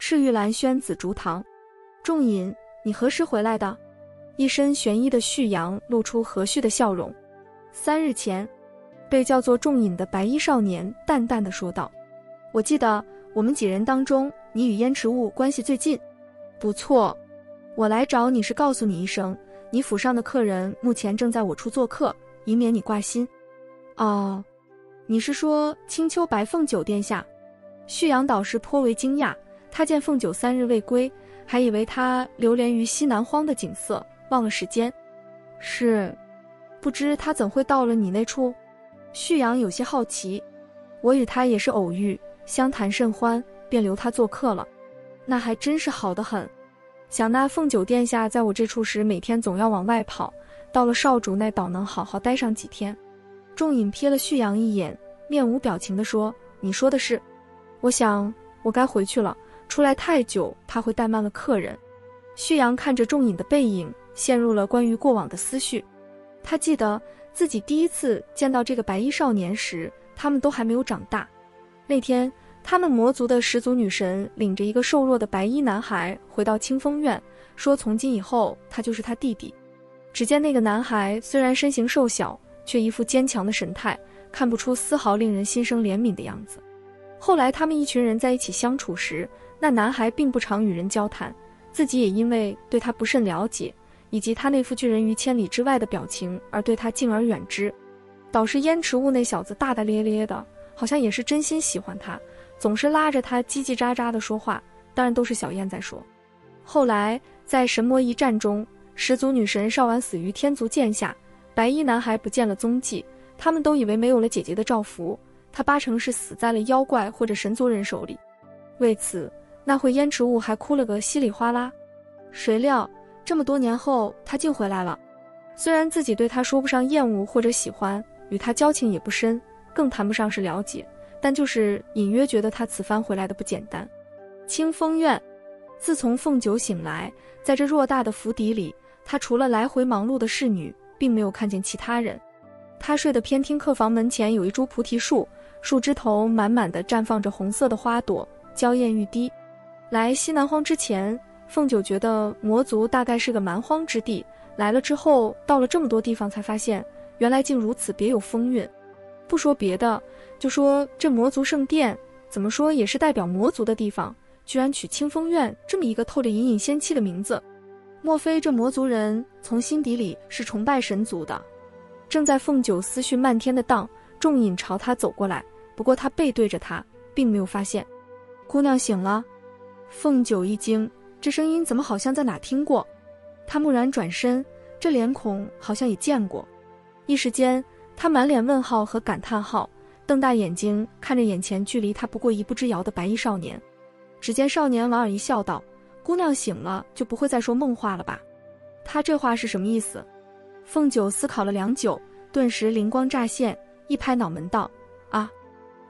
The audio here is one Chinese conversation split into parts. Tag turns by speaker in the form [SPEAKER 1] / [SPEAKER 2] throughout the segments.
[SPEAKER 1] 赤玉兰宣紫竹堂。仲隐，你何时回来的？一身玄衣的旭阳露出和煦的笑容。3日前。被叫做仲隐的白衣少年淡淡地说道，我记得我们几人当中，你与燕池雾关系最近。不错，我来找你是告诉你一声，你府上的客人目前正在我处做客，以免你挂心。哦，你是说青丘白凤九殿下？旭阳导师颇为惊讶，他见凤九3日未归，还以为他流连于西南荒的景色，忘了时间。是，不知他怎会到了你那处？旭阳有些好奇，我与他也是偶遇，相谈甚欢，便留他做客了。那还真是好得很。想那凤九殿下在我这处时，每天总要往外跑，到了少主那倒能好好待上几天。仲隐瞥了旭阳一眼，面无表情地说，你说的是？我想我该回去了，出来太久怕会怠慢了客人。旭阳看着仲隐的背影，陷入了关于过往的思绪。他记得自己第一次见到这个白衣少年时，他们都还没有长大。那天他们魔族的始祖女神领着一个瘦弱的白衣男孩回到清风院，说从今以后他就是他弟弟。只见那个男孩虽然身形瘦小，却一副坚强的神态，看不出丝毫令人心生怜悯的样子。后来他们一群人在一起相处时，那男孩并不常与人交谈，自己也因为对他不甚了解，以及他那副拒人于千里之外的表情而对他敬而远之。导师燕池雾那小子大大咧咧的，好像也是真心喜欢他，总是拉着他叽叽喳喳的说话，当然都是小燕在说。后来在神魔一战中，始祖女神少婉死于天族剑下，白衣男孩不见了踪迹，他们都以为没有了姐姐的照拂，他八成是死在了妖怪或者神族人手里。为此那会燕池雾还哭了个稀里哗啦。谁料这么多年后他竟回来了，虽然自己对他说不上厌恶或者喜欢，与他交情也不深，更谈不上是了解，但就是隐约觉得他此番回来的不简单。清风院，自从凤九醒来，在这偌大的府邸里，他除了来回忙碌的侍女，并没有看见其他人。他睡的偏厅客房门前有一株菩提树，树枝头满满的绽放着红色的花朵，娇艳欲滴。来西南荒之前，凤九觉得魔族大概是个蛮荒之地，来了之后到了这么多地方才发现，原来竟如此别有风韵。不说别的，就说这魔族圣殿，怎么说也是代表魔族的地方，居然取清风院这么一个透着隐隐仙气的名字。莫非这魔族人从心底里是崇拜神族的？正在凤九思绪漫天的荡，仲隐朝他走过来，不过他背对着他，并没有发现。姑娘醒了。凤九一惊，这声音怎么好像在哪听过？他蓦然转身，这脸孔好像也见过。一时间他满脸问号和感叹号，瞪大眼睛看着眼前距离他不过1步之遥的白衣少年。只见少年莞尔一笑道，姑娘醒了就不会再说梦话了吧？他这话是什么意思？凤九思考了良久，顿时灵光乍现，一拍脑门道，啊，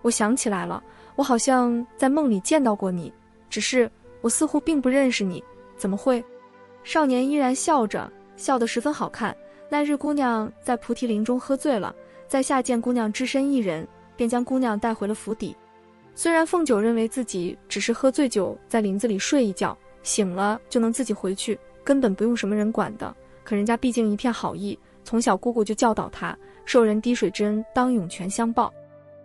[SPEAKER 1] 我想起来了，我好像在梦里见到过你，只是我似乎并不认识你，怎么会？少年依然笑着，笑得十分好看。那日姑娘在菩提林中喝醉了，在下见姑娘只身一人，便将姑娘带回了府邸。虽然凤九认为自己只是喝醉酒在林子里睡一觉，醒了就能自己回去，根本不用什么人管的，可人家毕竟一片好意，从小姑姑就教导她，受人滴水之恩当涌泉相报。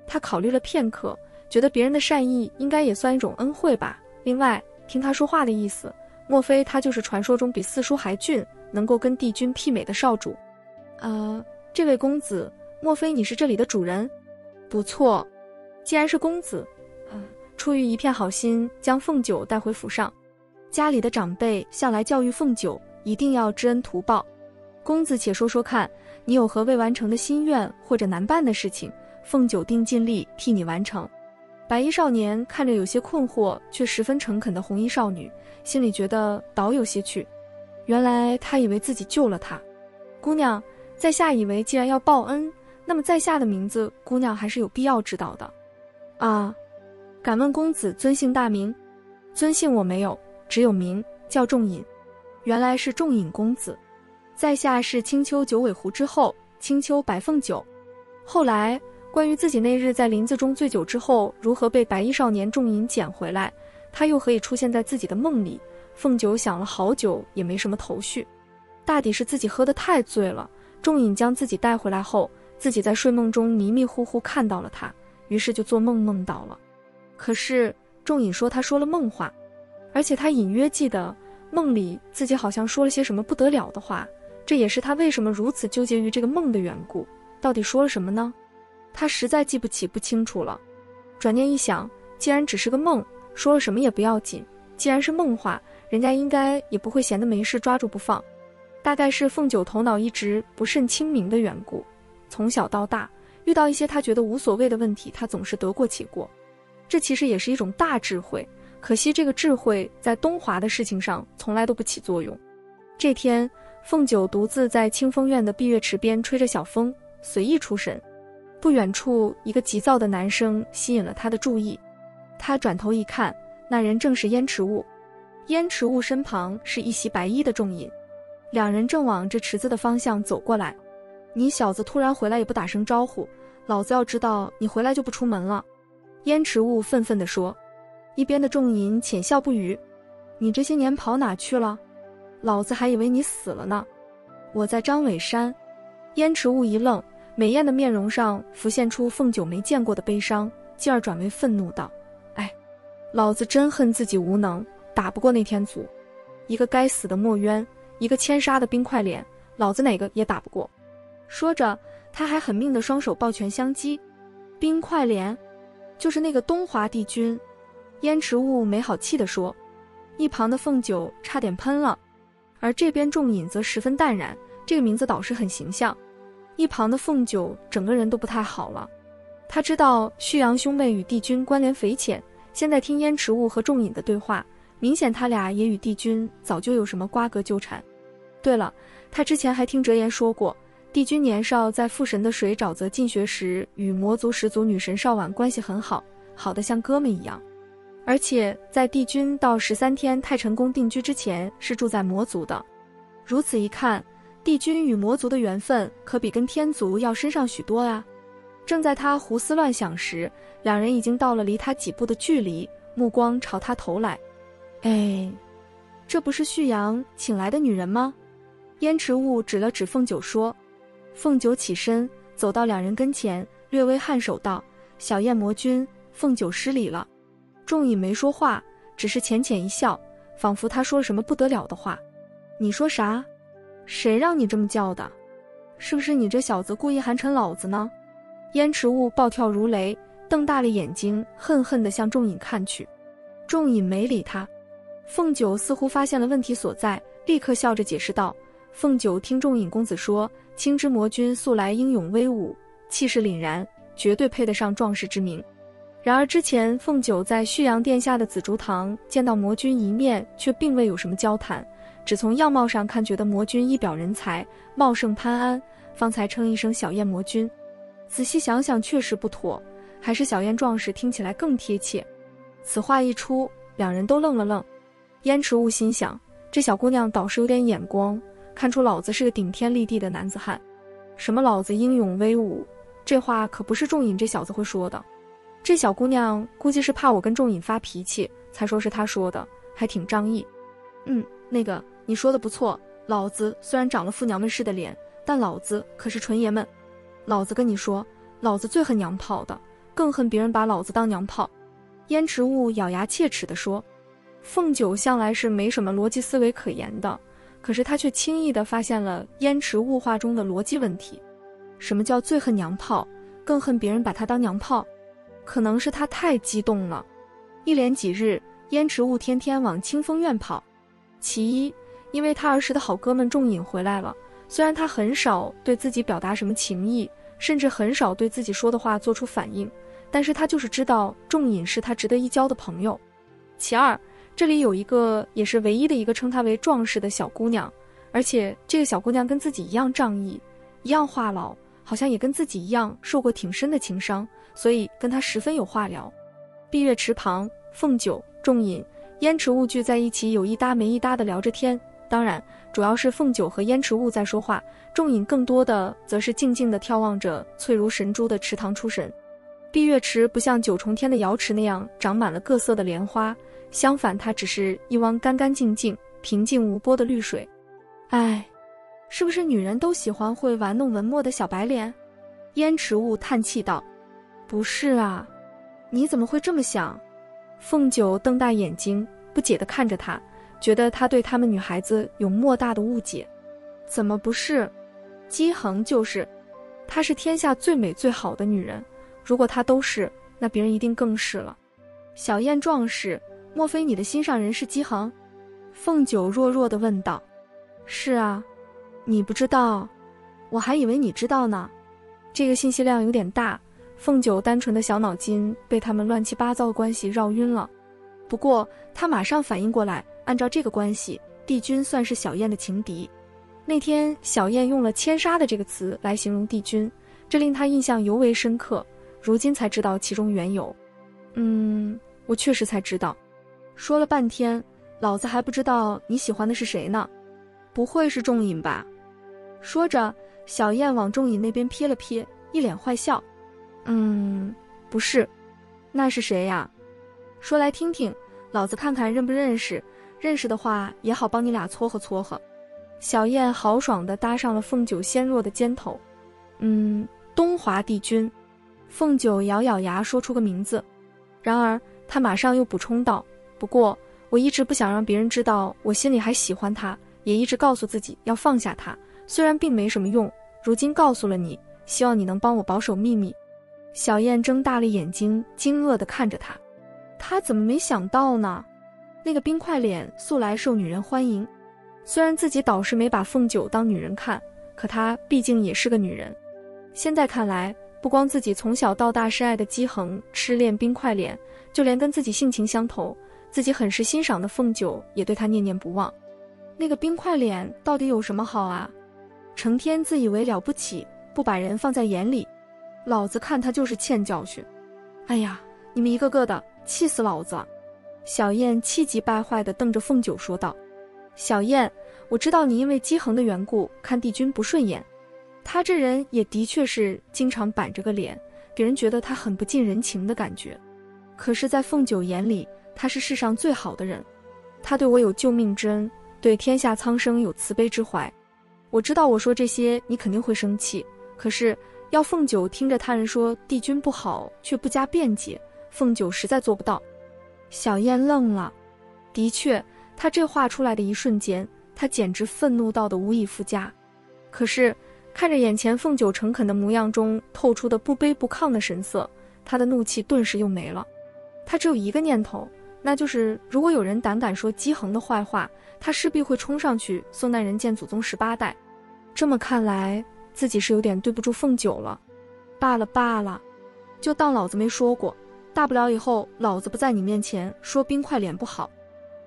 [SPEAKER 1] 她考虑了片刻，觉得别人的善意应该也算一种恩惠吧。另外听他说话的意思，莫非他就是传说中比四叔还俊，能够跟帝君媲美的少主？这位公子，莫非你是这里的主人？不错，既然是公子，出于一片好心，将凤九带回府上。家里的长辈向来教育凤九，一定要知恩图报。公子且说说看，你有何未完成的心愿或者难办的事情，凤九定尽力替你完成。白衣少年看着有些困惑却十分诚恳的红衣少女，心里觉得倒有些趣。原来他以为自己救了她。姑娘，在下以为既然要报恩，那么在下的名字姑娘还是有必要知道的。敢问公子尊姓大名？尊姓我没有，只有名叫仲隐。原来是仲隐公子。在下是青丘九尾狐之后，青丘白凤九。后来关于自己那日在林子中醉酒之后如何被白衣少年仲隐捡回来，他又何以出现在自己的梦里？凤九想了好久也没什么头绪，大抵是自己喝得太醉了。仲隐将自己带回来后，自己在睡梦中迷迷糊糊看到了他，于是就做梦梦到了。可是仲隐说他说了梦话，而且他隐约记得梦里自己好像说了些什么不得了的话，这也是他为什么如此纠结于这个梦的缘故。到底说了什么呢？他实在记不清楚了。转念一想，既然只是个梦，说了什么也不要紧，既然是梦话，人家应该也不会闲得没事抓住不放。大概是凤九头脑一直不甚清明的缘故，从小到大遇到一些他觉得无所谓的问题，他总是得过且过，这其实也是一种大智慧，可惜这个智慧在东华的事情上从来都不起作用。这天，凤九独自在清风院的碧月池边吹着小风，随意出神。不远处一个急躁的男生吸引了他的注意，他转头一看，那人正是燕池雾。燕池雾身旁是一袭白衣的仲隐，两人正往这池子的方向走过来。你小子突然回来也不打声招呼，老子要知道你回来就不出门了。燕池雾愤愤地说。一边的仲隐浅笑不语，你这些年跑哪去了？老子还以为你死了呢。我在张尾山。燕池雾一愣，美艳的面容上浮现出凤九没见过的悲伤，继而转为愤怒道：哎，老子真恨自己无能，打不过那天祖，一个该死的墨渊，一个千杀的冰块脸，老子哪个也打不过。说着，他还狠命的双手抱拳相击。冰块脸，就是那个东华帝君。燕池雾没好气地说。一旁的凤九差点喷了，而这边仲隐则十分淡然，这个名字倒是很形象。一旁的凤九整个人都不太好了，他知道旭阳兄妹与帝君关联匪浅，现在听燕池雾和仲隐的对话，明显他俩也与帝君早就有什么瓜葛纠缠。对了，他之前还听哲言说过，帝君年少在父神的水沼泽进学时，与魔族始祖女神少婉关系很好，好得像哥们一样。而且在帝君到13天太晨宫定居之前，是住在魔族的。如此一看，帝君与魔族的缘分可比跟天族要深上许多啊。正在他胡思乱想时，两人已经到了离他几步的距离，目光朝他投来。哎，这不是旭阳请来的女人吗？燕池雾指了指凤九说。凤九起身走到两人跟前，略微颔首道：小燕魔君，凤九失礼了。仲隐没说话，只是浅浅一笑，仿佛他说了什么不得了的话。你说啥？谁让你这么叫的？是不是你这小子故意寒碜老子呢？燕池雾暴跳如雷，瞪大了眼睛，恨恨地向仲隐看去。仲隐没理他。凤九似乎发现了问题所在，立刻笑着解释道：凤九听仲隐公子说，青之魔君素来英勇威武，气势凛然，绝对配得上壮士之名。然而之前凤九在旭阳殿下的紫竹堂见到魔君一面，却并未有什么交谈，只从样貌上看觉得魔君一表人才，茂盛潘安，方才称一声小燕魔君。仔细想想确实不妥，还是小燕壮士听起来更贴切。此话一出，两人都愣了愣。燕池雾心想，这小姑娘倒是有点眼光，看出老子是个顶天立地的男子汉。什么老子英勇威武，这话可不是仲隐这小子会说的。这小姑娘估计是怕我跟仲隐发脾气，才说是他说的，还挺仗义。那个你说的不错，老子虽然长了父娘们似的脸，但老子可是纯爷们。老子跟你说，老子最恨娘炮的，更恨别人把老子当娘炮。燕池雾咬牙切齿地说。凤九向来是没什么逻辑思维可言的，可是他却轻易地发现了燕池雾话中的逻辑问题。什么叫最恨娘炮，更恨别人把他当娘炮？可能是他太激动了。一连几日，燕池雾天天往清风院跑。其一，因为他儿时的好哥们仲隐回来了，虽然他很少对自己表达什么情意，甚至很少对自己说的话做出反应，但是他就是知道仲隐是他值得一交的朋友。其二，这里有一个也是唯一的一个称他为壮士的小姑娘，而且这个小姑娘跟自己一样仗义，一样话痨，好像也跟自己一样受过挺深的情伤，所以跟他十分有话聊。碧月池旁，凤九、仲隐、燕池雾聚在一起，有一搭没一搭的聊着天。当然，主要是凤九和燕池雾在说话，仲隐更多的则是静静地眺望着翠如神珠的池塘出神。碧月池不像九重天的瑶池那样长满了各色的莲花，相反，它只是一汪干干净净、平静无波的绿水。哎，是不是女人都喜欢会玩弄文墨的小白脸？燕池雾叹气道：不是啊，你怎么会这么想？凤九瞪大眼睛，不解地看着他，觉得他对他们女孩子有莫大的误解。怎么不是？姬恒就是，她是天下最美最好的女人，如果她都是，那别人一定更是了。小燕壮士，莫非你的心上人是姬恒？凤九弱弱地问道。是啊，你不知道？我还以为你知道呢。这个信息量有点大，凤九单纯的小脑筋被他们乱七八糟的关系绕晕了。不过他马上反应过来，按照这个关系，帝君算是小燕的情敌。那天小燕用了千杀的这个词来形容帝君，这令他印象尤为深刻，如今才知道其中缘由。我确实才知道。说了半天，老子还不知道你喜欢的是谁呢？不会是仲隐吧？说着，小燕往仲隐那边瞥了瞥，一脸坏笑。不是。那是谁呀？说来听听，老子看看认不认识，认识的话也好帮你俩撮合撮合。小燕豪爽地搭上了凤九纤弱的肩头。东华帝君。凤九咬咬牙说出个名字，然而他马上又补充道：不过我一直不想让别人知道我心里还喜欢他，也一直告诉自己要放下他，虽然并没什么用，如今告诉了你，希望你能帮我保守秘密。小燕睁大了眼睛，惊愕地看着他。他怎么没想到呢？那个冰块脸素来受女人欢迎，虽然自己倒是没把凤九当女人看，可她毕竟也是个女人。现在看来，不光自己从小到大深爱的姬恒痴恋冰块脸，就连跟自己性情相投，自己很是欣赏的凤九也对他念念不忘。那个冰块脸到底有什么好啊？成天自以为了不起，不把人放在眼里，老子看他就是欠教训。哎呀，你们一个个的气死老子了！小燕气急败坏地瞪着凤九说道。小燕，我知道你因为姬恒的缘故看帝君不顺眼，他这人也的确是经常板着个脸，给人觉得他很不近人情的感觉。可是在凤九眼里，他是世上最好的人，他对我有救命之恩，对天下苍生有慈悲之怀。我知道我说这些你肯定会生气，可是要凤九听着他人说帝君不好却不加辩解，凤九实在做不到。小燕愣了，的确，他这话出来的一瞬间，他简直愤怒到的无以复加。可是看着眼前凤九诚恳的模样中透出的不卑不亢的神色，他的怒气顿时又没了。他只有一个念头，那就是如果有人胆敢说姬恒的坏话，他势必会冲上去送那人见祖宗18代。这么看来，自己是有点对不住凤九了。罢了罢了，就当老子没说过，大不了以后老子不在你面前说冰块脸不好。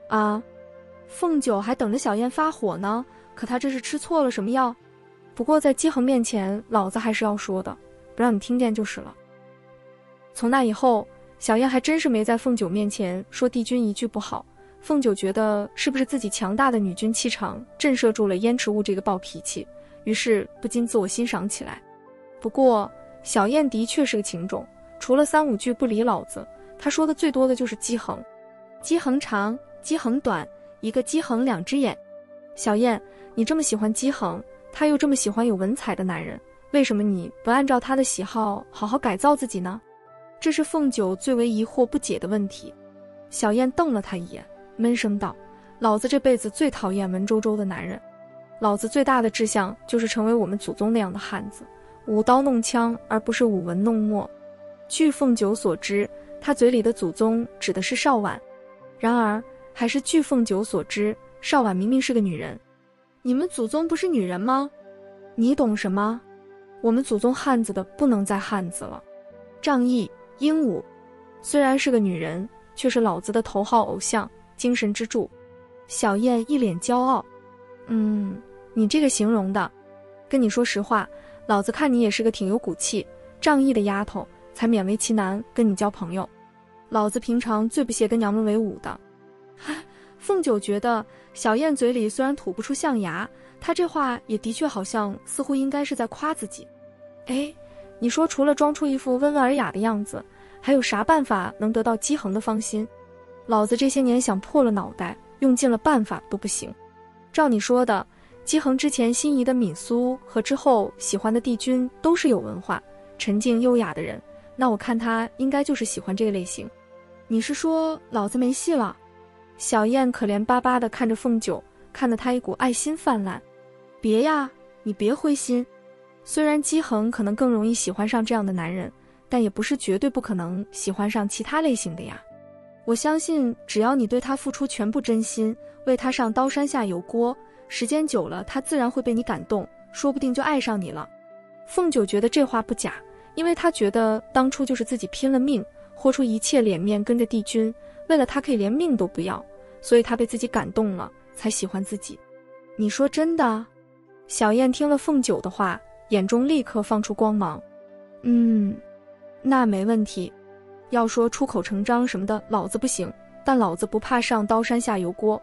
[SPEAKER 1] 啊，凤九还等着小燕发火呢，可他这是吃错了什么药？不过在姬恒面前，老子还是要说的，不让你听见就是了。从那以后，小燕还真是没在凤九面前说帝君一句不好。凤九觉得是不是自己强大的女君气场震慑住了燕池雾这个暴脾气，于是不禁自我欣赏起来。不过小燕的确是个情种，除了3-5句不理老子，她说的最多的就是姬恒。姬恒长，姬恒短，一个姬恒2只眼。小燕，你这么喜欢姬恒，他又这么喜欢有文采的男人，为什么你不按照他的喜好好好改造自己呢？这是凤九最为疑惑不解的问题。小燕瞪了他一眼，闷声道：老子这辈子最讨厌文绉绉的男人，老子最大的志向就是成为我们祖宗那样的汉子，舞刀弄枪而不是舞文弄墨。据凤九所知，他嘴里的祖宗指的是邵婉，然而还是据凤九所知，邵婉明明是个女人。你们祖宗不是女人吗？你懂什么？我们祖宗汉子的不能再汉子了。仗义英武，虽然是个女人，却是老子的头号偶像，精神支柱。小燕一脸骄傲。你这个形容的，跟你说实话，老子看你也是个挺有骨气、仗义的丫头，才勉为其难跟你交朋友。老子平常最不屑跟娘们为伍的。凤九觉得小燕嘴里虽然吐不出象牙，她这话也的确好像似乎应该是在夸自己。你说除了装出一副温文尔雅的样子，还有啥办法能得到姬恒的芳心？老子这些年想破了脑袋，用尽了办法都不行。照你说的，姬恒之前心仪的敏苏和之后喜欢的帝君都是有文化、沉静优雅的人，那我看他应该就是喜欢这个类型。你是说老子没戏了？小燕可怜巴巴地看着凤九，看得他一股爱心泛滥。别呀，你别灰心。虽然姬恒可能更容易喜欢上这样的男人，但也不是绝对不可能喜欢上其他类型的呀。我相信只要你对他付出全部真心，为他上刀山下油锅，时间久了他自然会被你感动，说不定就爱上你了。凤九觉得这话不假，因为他觉得当初就是自己拼了命，豁出一切脸面跟着帝君，为了他可以连命都不要，所以他被自己感动了，才喜欢自己。你说真的？小燕听了凤九的话，眼中立刻放出光芒。那没问题。要说出口成章什么的，老子不行，但老子不怕上刀山下油锅。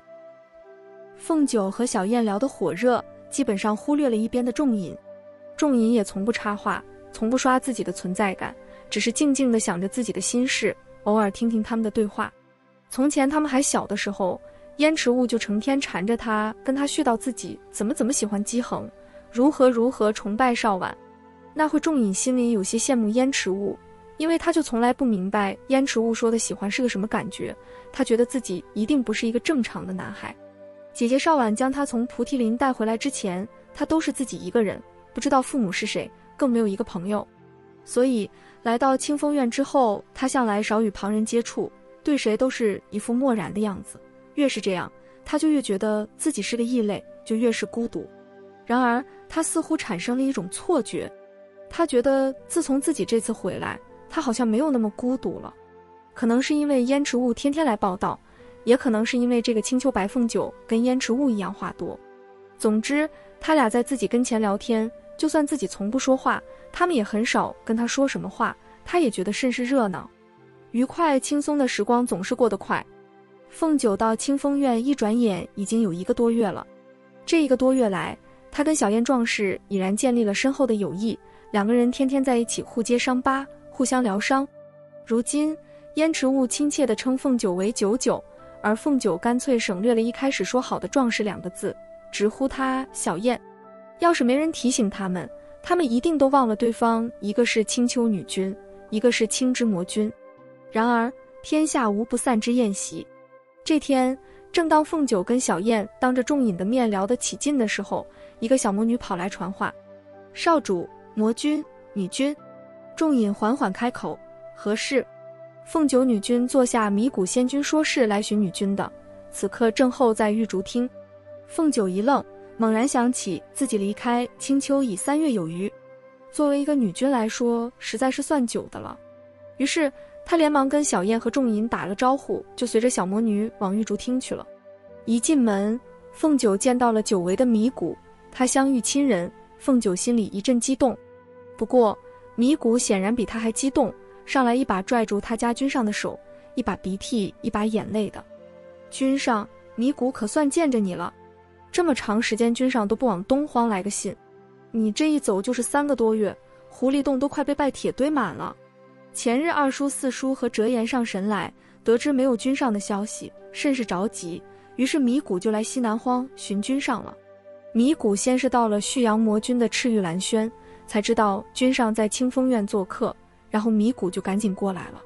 [SPEAKER 1] 凤九和小燕聊得火热，基本上忽略了一边的仲隐。仲隐也从不插话，从不刷自己的存在感，只是静静地想着自己的心事，偶尔听听他们的对话。从前他们还小的时候，燕池雾就成天缠着他，跟他絮叨自己怎么喜欢姬恒，如何崇拜邵婉。那会仲隐心里有些羡慕燕池雾，因为他就从来不明白燕池雾说的喜欢是个什么感觉，他觉得自己一定不是一个正常的男孩。姐姐邵婉将他从菩提林带回来之前，他都是自己一个人，不知道父母是谁，更没有一个朋友。所以来到清风院之后，他向来少与旁人接触，对谁都是一副漠然的样子。越是这样，他就越觉得自己是个异类，就越是孤独。然而他似乎产生了一种错觉，他觉得自从自己这次回来，他好像没有那么孤独了。可能是因为燕池雾天天来报道，也可能是因为这个青丘白凤九跟燕池雾一样话多。总之他俩在自己跟前聊天，就算自己从不说话，他们也很少跟他说什么话，他也觉得甚是热闹。愉快轻松的时光总是过得快。凤九到清风院一转眼已经有1个多月了。这1个多月来，他跟小燕壮士已然建立了深厚的友谊，两个人天天在一起互揭伤疤，互相疗伤。如今燕池雾亲切地称凤九为九九，而凤九干脆省略了一开始说好的壮士2个字，直呼他小燕。要是没人提醒他们一定都忘了对方，一个是青丘女君，一个是青之魔君。然而天下无不散之宴席。这天正当凤九跟小燕当着仲隐的面聊得起劲的时候，一个小魔女跑来传话：少主，魔君，女君。仲隐缓缓开口：何事？凤九女君坐下迷谷仙君说是来寻女君的，此刻正候在玉竹厅。凤九一愣，猛然想起自己离开青丘已3月有余，作为一个女君来说，实在是算久的了。于是他连忙跟小燕和仲隐打了招呼，就随着小魔女往玉竹厅去了。一进门，凤九见到了久违的迷谷，他相遇亲人，凤九心里一阵激动。不过迷谷显然比他还激动，上来一把拽住他家君上的手，一把鼻涕一把眼泪的。君上，迷谷可算见着你了，这么长时间君上都不往东荒来个信，你这一走就是3个多月，狐狸洞都快被拜铁堆满了。前日2叔4叔和折颜上神来，得知没有君上的消息，甚是着急，于是迷谷就来西南荒寻君上了。迷谷先是到了旭阳魔君的赤玉兰轩，才知道君上在清风院做客，然后迷谷就赶紧过来了。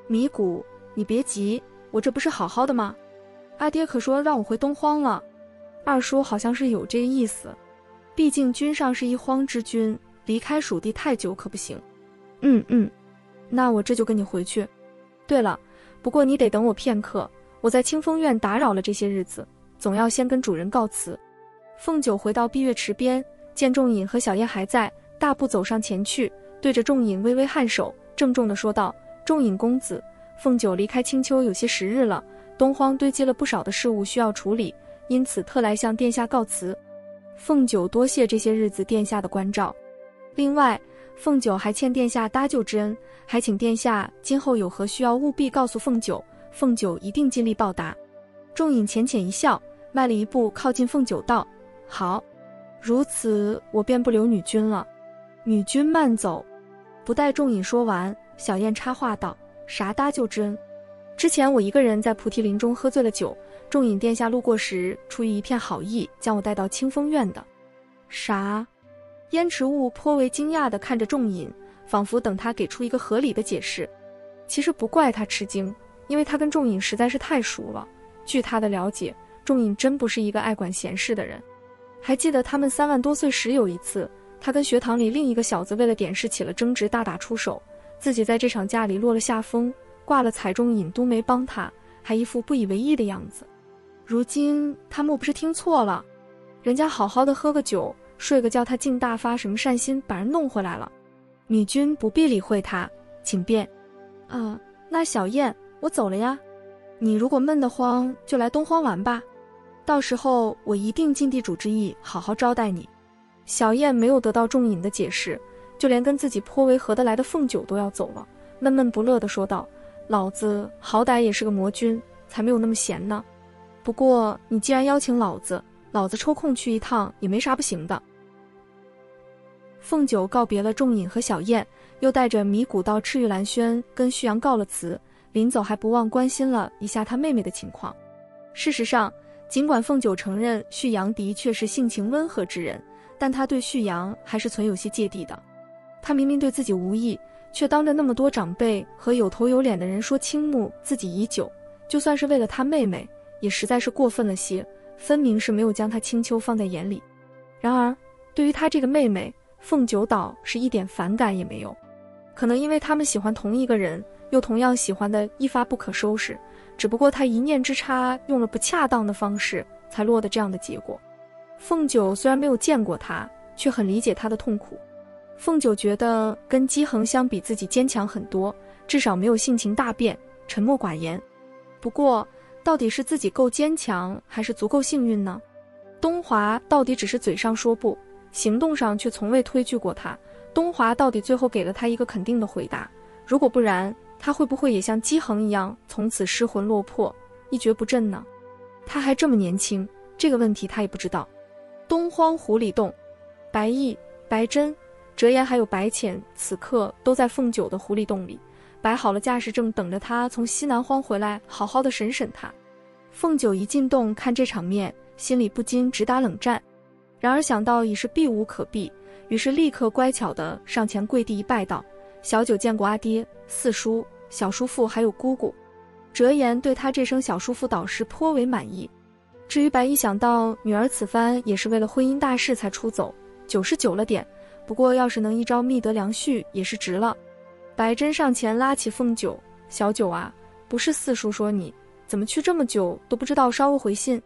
[SPEAKER 1] 迷谷，你别急，我这不是好好的吗？阿爹可说让我回东荒了。2叔好像是有这个意思，毕竟君上是一荒之君，离开蜀地太久可不行。那我这就跟你回去。对了，不过你得等我片刻，我在清风院打扰了这些日子，总要先跟主人告辞。凤九回到碧月池边，见仲隐和小燕还在，大步走上前去，对着仲隐微微颔首，郑重地说道：仲隐公子，凤九离开青丘有些时日了，东荒堆积了不少的事务需要处理，因此特来向殿下告辞。凤九多谢这些日子殿下的关照，另外凤九还欠殿下搭救之恩，还请殿下今后有何需要务必告诉凤九，凤九一定尽力报答。仲隐浅浅一笑，迈了一步靠近凤九道：好，如此我便不留女君了。女君慢走。不待仲隐说完，小燕插话道：啥搭救之恩？之前我一个人在菩提林中喝醉了酒，仲隐殿下路过时，出于一片好意，将我带到清风院的。啥？燕池雾颇为惊讶地看着仲隐，仿佛等他给出一个合理的解释。其实不怪他吃惊，因为他跟仲隐实在是太熟了。据他的了解，仲隐真不是一个爱管闲事的人。还记得他们3万多岁时有一次，他跟学堂里另一个小子为了点事起了争执，大打出手，自己在这场架里落了下风，挂了彩，仲隐都没帮他，还一副不以为意的样子。如今他莫不是听错了？人家好好的喝个酒睡个觉，他竟大发什么善心把人弄回来了。女君不必理会他，请便。那小燕，我走了呀。你如果闷得慌，就来东荒玩吧，到时候我一定尽地主之谊，好好招待你。小燕没有得到仲隐的解释，就连跟自己颇为合得来的凤九都要走了，闷闷不乐地说道：老子好歹也是个魔君，才没有那么闲呢。不过你既然邀请老子，老子抽空去一趟也没啥不行的。凤九告别了仲隐和小燕，又带着米谷到赤玉兰轩跟旭阳告了辞，临走还不忘关心了一下他妹妹的情况。事实上，尽管凤九承认旭阳的确是性情温和之人，但他对旭阳还是存有些芥蒂的。他明明对自己无意，却当着那么多长辈和有头有脸的人说倾慕自己已久，就算是为了他妹妹，也实在是过分了些，分明是没有将他青丘放在眼里。然而对于他这个妹妹，凤九岛是一点反感也没有。可能因为他们喜欢同一个人，又同样喜欢的一发不可收拾，只不过他一念之差，用了不恰当的方式，才落得这样的结果。凤九虽然没有见过他，却很理解他的痛苦。凤九觉得跟姬恒相比，自己坚强很多，至少没有性情大变，沉默寡言。不过到底是自己够坚强，还是足够幸运呢？东华到底只是嘴上说不，行动上却从未推拒过他。东华到底最后给了他一个肯定的回答，如果不然，他会不会也像姬恒一样，从此失魂落魄，一蹶不振呢？他还这么年轻，这个问题他也不知道。东荒狐狸洞，白毅、白真、折颜还有白浅此刻都在凤九的狐狸洞里，摆好了架势，正等着他从西南荒回来，好好的审审他。凤九一进洞看这场面，心里不禁直打冷战，然而想到已是避无可避，于是立刻乖巧地上前跪地一拜道：小九见过阿爹、四叔、小叔父还有姑姑。折颜对他这声小叔父导师颇为满意。至于白毅，想到女儿此番也是为了婚姻大事才出走，久是久了点，不过要是能一朝觅得良婿也是值了。白真上前拉起凤九：小九啊，不是四叔说你，怎么去这么久都不知道捎回信？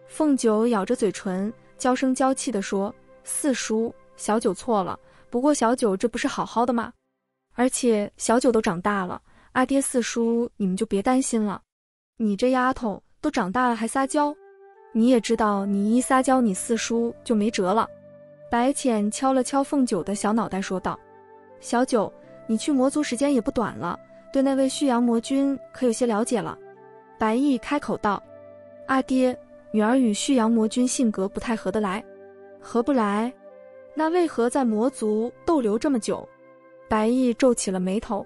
[SPEAKER 1] 凤九咬着嘴唇，娇声娇气地说：四叔，小九错了，不过小九这不是好好的吗？而且小九都长大了，阿爹四叔你们就别担心了。你这丫头都长大了还撒娇，你也知道你一撒娇你四叔就没辙了。白浅敲了敲凤九的小脑袋说道：小九，你去魔族时间也不短了，对那位旭阳魔君可有些了解了？白毅开口道：阿爹，女儿与旭阳魔君性格不太合得来。合不来？那为何在魔族逗留这么久？白毅皱起了眉头。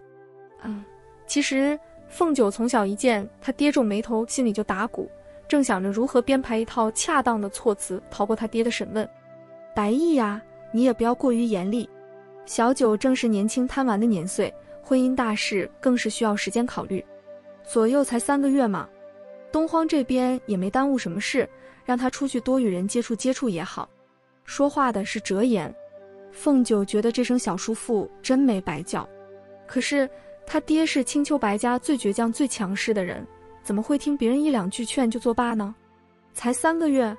[SPEAKER 1] 其实凤九从小一见他爹皱眉头，心里就打鼓，正想着如何编排一套恰当的措辞逃过他爹的审问。白毅呀，你也不要过于严厉。小九正是年轻贪玩的年岁，婚姻大事更是需要时间考虑。左右才3个月嘛，东荒这边也没耽误什么事，让他出去多与人接触接触也好。说话的是折颜。凤九觉得这声小叔父真没白叫，可是他爹是青丘白家最倔强最强势的人，怎么会听别人一两句劝就作罢呢？才3个月，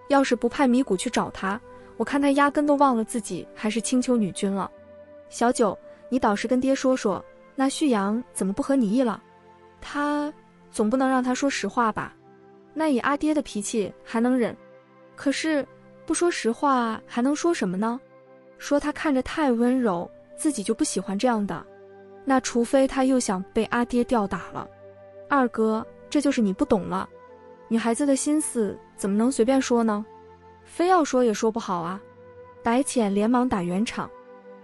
[SPEAKER 1] 要是不派米谷去找他，我看他压根都忘了自己还是青丘女君了。小九，你倒是跟爹说说，那旭阳怎么不合你意了？他总不能让他说实话吧？那以阿爹的脾气还能忍，可是不说实话还能说什么呢？说他看着太温柔，自己就不喜欢这样的，那除非他又想被阿爹吊打了。二哥，这就是你不懂了，女孩子的心思怎么能随便说呢？非要说也说不好啊。白浅连忙打圆场：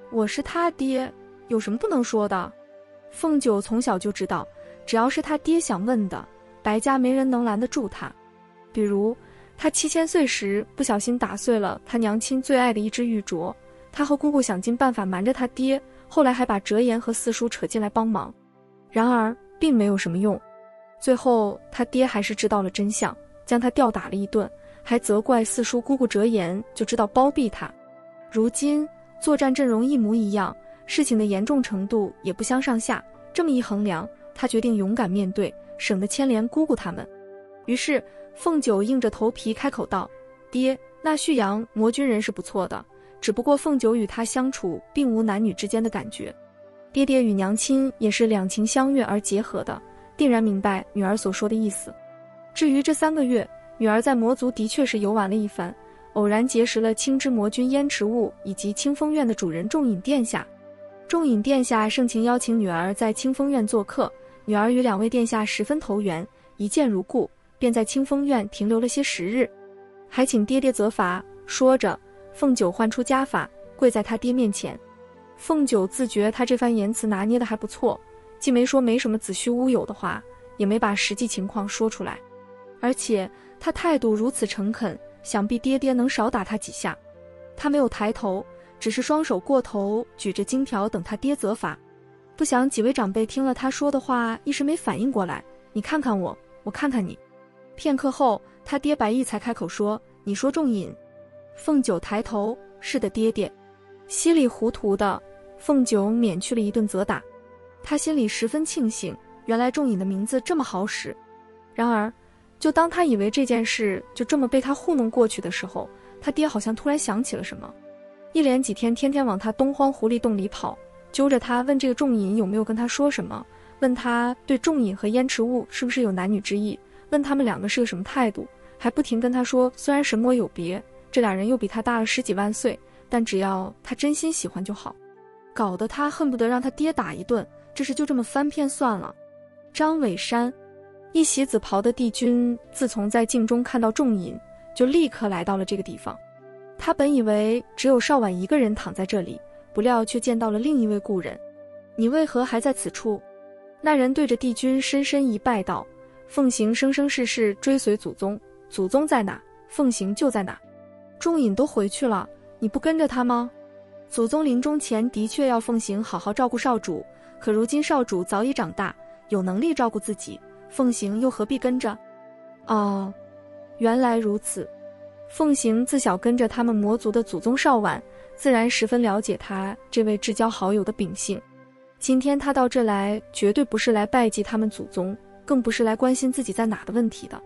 [SPEAKER 1] 我是他爹，有什么不能说的？凤九从小就知道只要是他爹想问的，白家没人能拦得住他。比如他7000岁时不小心打碎了他娘亲最爱的一只玉镯，他和姑姑想尽办法瞒着他爹，后来还把折颜和四叔扯进来帮忙，然而并没有什么用。最后他爹还是知道了真相，将他吊打了一顿，还责怪四叔姑姑折颜就知道包庇他。如今作战阵容一模一样，事情的严重程度也不相上下，这么一衡量，他决定勇敢面对，省得牵连姑姑他们。于是凤九硬着头皮开口道：爹，那旭阳魔军人是不错的，只不过凤九与他相处并无男女之间的感觉。爹爹与娘亲也是两情相悦而结合的，定然明白女儿所说的意思。至于这3个月，女儿在魔族的确是游玩了一番，偶然结识了青之魔君燕池雾以及清风院的主人仲隐殿下。仲隐殿下盛情邀请女儿在清风院做客，女儿与2位殿下十分投缘，一见如故，便在清风院停留了些时日，还请爹爹责罚。说着，凤九唤出家法，跪在他爹面前。凤九自觉他这番言辞拿捏得还不错，既没说没什么子虚乌有的话，也没把实际情况说出来，而且他态度如此诚恳，想必爹爹能少打他几下。他没有抬头，只是双手过头举着金条等他爹责罚。不想几位长辈听了他说的话，一时没反应过来，你看看我，我看看你。片刻后，他爹白毅才开口说：你说仲隐。凤九抬头：是的，爹爹。稀里糊涂的，凤九免去了一顿责打。他心里十分庆幸，原来仲隐的名字这么好使。然而就当他以为这件事就这么被他糊弄过去的时候，他爹好像突然想起了什么，一连几天天天往他东荒狐狸洞里跑，揪着他问这个仲隐有没有跟他说什么，问他对仲隐和燕池雾是不是有男女之意，问他们2个是个什么态度，还不停跟他说虽然神魔有别，这2人又比他大了10几万岁，但只要他真心喜欢就好，搞得他恨不得让他爹打一顿，这事就这么翻篇算了。张伟山，一袭紫袍的帝君自从在镜中看到仲隐，就立刻来到了这个地方。他本以为只有邵婉一个人躺在这里，不料却见到了另一位故人。你为何还在此处？那人对着帝君深深一拜道：奉行生生世世追随祖宗，祖宗在哪，奉行就在哪。仲隐都回去了，你不跟着他吗？祖宗临终前的确要奉行好好照顾少主，可如今少主早已长大，有能力照顾自己，奉行又何必跟着？哦，原来如此。奉行自小跟着他们魔族的祖宗邵婉，自然十分了解他这位至交好友的秉性。今天他到这来，绝对不是来拜祭他们祖宗，更不是来关心自己在哪的问题的。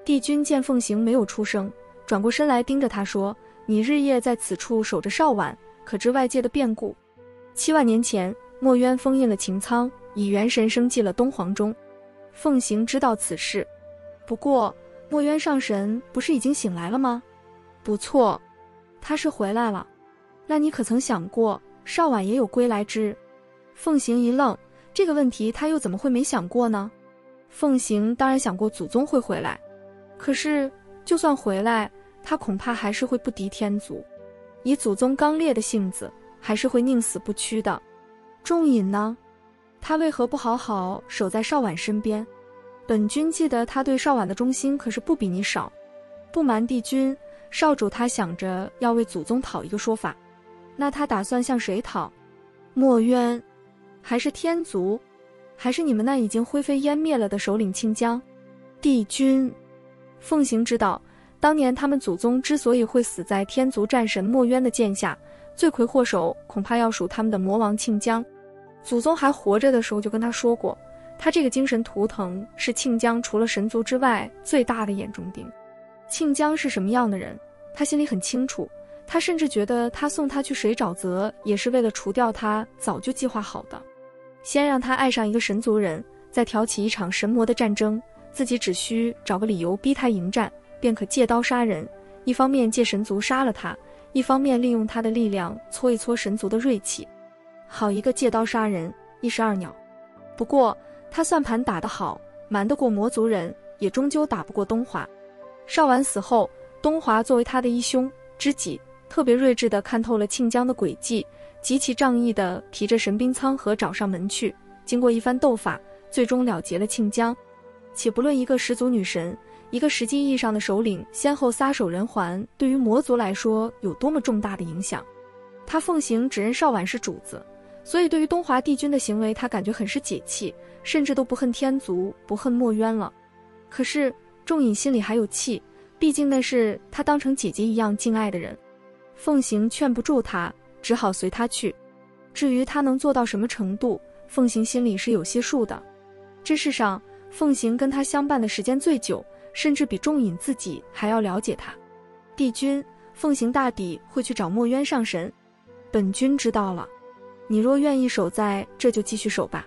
[SPEAKER 1] 帝君见奉行没有出声，转过身来盯着他说：你日夜在此处守着邵婉，可知外界的变故？7万年前，墨渊封印了擎苍，以元神升祭了东皇钟。奉行知道此事，不过墨渊上神不是已经醒来了吗？不错，他是回来了。那你可曾想过邵婉也有归来之？奉行一愣，这个问题他又怎么会没想过呢？奉行当然想过祖宗会回来，可是就算回来，他恐怕还是会不敌天族，以祖宗刚烈的性子，还是会宁死不屈的。仲隐呢？他为何不好好守在邵婉身边？本君记得他对邵婉的忠心可是不比你少。不瞒帝君，少主他想着要为祖宗讨一个说法。那他打算向谁讨？墨渊？还是天族？还是你们那已经灰飞烟灭了的首领庆江？帝君，奉行知道，当年他们祖宗之所以会死在天族战神墨渊的剑下，罪魁祸首恐怕要数他们的魔王庆江。祖宗还活着的时候就跟他说过，他这个精神图腾是庆江除了神族之外最大的眼中钉。庆江是什么样的人，他心里很清楚，他甚至觉得他送他去水沼泽也是为了除掉他早就计划好的。先让他爱上一个神族人，再挑起一场神魔的战争，自己只需找个理由逼他迎战，便可借刀杀人，一方面借神族杀了他，一方面利用他的力量搓一搓神族的锐气。好一个借刀杀人，一石二鸟。不过他算盘打得好，瞒得过魔族人，也终究打不过东华。邵婉死后，东华作为他的义兄知己，特别睿智地看透了庆江的诡计，极其仗义地提着神兵仓盒找上门去。经过一番斗法，最终了结了庆江。且不论一个始祖女神，一个实际意义上的首领先后撒手人寰，对于魔族来说有多么重大的影响。他奉行只认少晚是主子，所以对于东华帝君的行为，他感觉很是解气，甚至都不恨天族，不恨墨渊了。可是仲隐心里还有气，毕竟那是他当成姐姐一样敬爱的人。凤行劝不住他，只好随他去。至于他能做到什么程度，凤行心里是有些数的。这世上，凤行跟他相伴的时间最久，甚至比仲隐自己还要了解他。帝君，凤行大抵会去找墨渊上神。本君知道了，你若愿意守在这就继续守吧。